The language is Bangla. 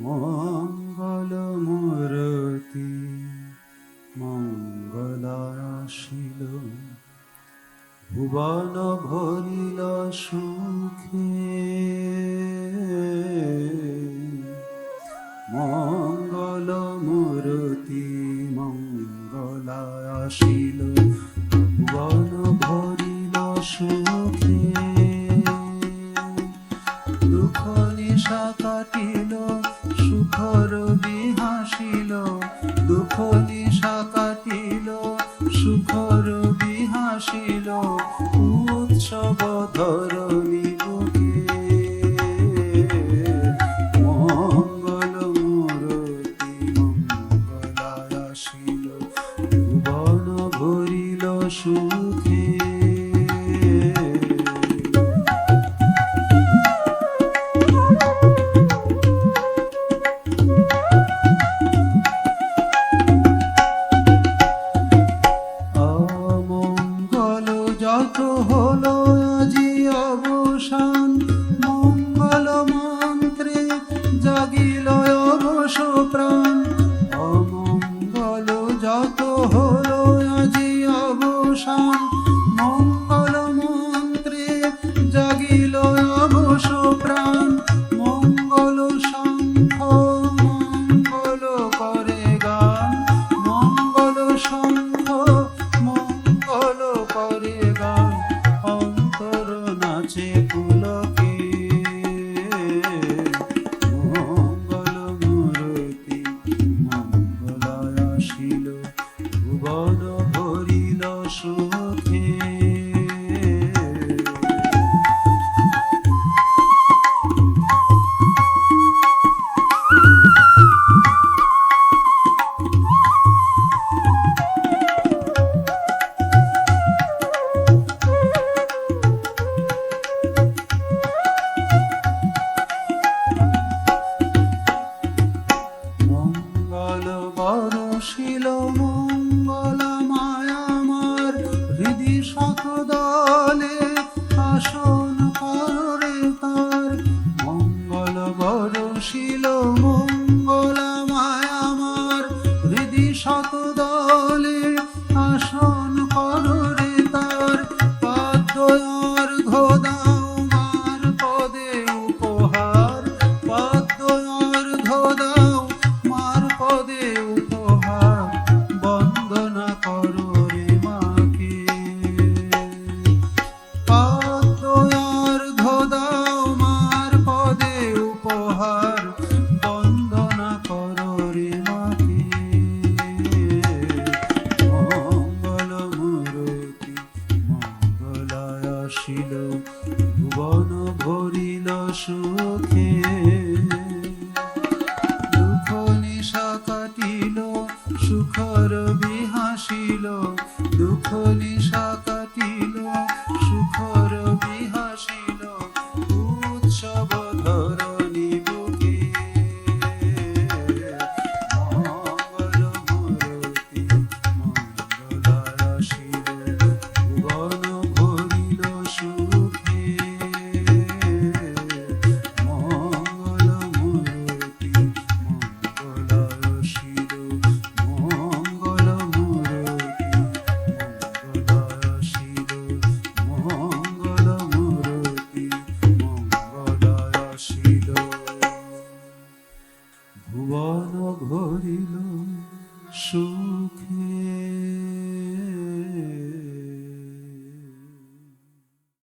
মঙ্গল মূরতি মঙ্গলায় আসিল, ভুবন ভরিল সুখে। মঙ্গল মূরতি মঙ্গলায় আসিল, ভুবন ভরিল সুখে। দুঃখ নিশা কাটিল, সুখর বিহাসিল, দুঃখ নিশা কাটিল, সুখর বিহাসিল, উৎসব ধরণী বুকে। মঙ্গল মূরতি মঙ্গলায় আসিল, ভুবন ভরিল সুখে। যত হলো আজি অবসান, মঙ্গল মন্ত্রে জাগিল অবশ প্রাণ। অমঙ্গল যত হলো আজি অবসান, মঙ্গল মন্ত্রে জাগিল অবশ প্রাণ। মঙ্গল শঙ্খ মঙ্গল করে গান, মঙ্গল শঙ্খ মঙ্গল করে গান, অন্তর নাচে পুলকে। মঙ্গল মূরতি মঙ্গলায় আসিল, ভুবন ভরিল সুখে। মঙ্গল বরষিল মঙ্গল মায়ামার, হৃদি শত দলে আসন করে তার। মঙ্গল বরষিল মঙ্গল মায়ামার, হৃদি শত দলে আসন করে তার। পাদ্যর ঘোদাও মার পদে উপহার, পাদ্যর ঘোদাও মার পদে উপহার, বন্দনা করো রে মাকে। পাদ্যর ঘোদাও মার পদে উপহার, বন্দনা করো রে মাকে। মঙ্গল মূরতি মঙ্গলায় আসিল, ভুবন ভরিল সুখে। দুঃখ নিশা কাটিল, সুখর বিহাসিল, দুঃখ নিশা কাটিল, সুখর বিহাসিল, উৎসব ধরণী বুকে। মঙ্গল মূরতি মঙ্গলায় আসিল, ভুবন ভরিল সুখে। মঙ্গল মূরতি মঙ্গলায় আসিল, মঙ্গল মূরতি মঙ্গলায় আসিল, মঙ্গল মূরতি মঙ্গলায় আসিল, ভুবন ভরিল সুখে।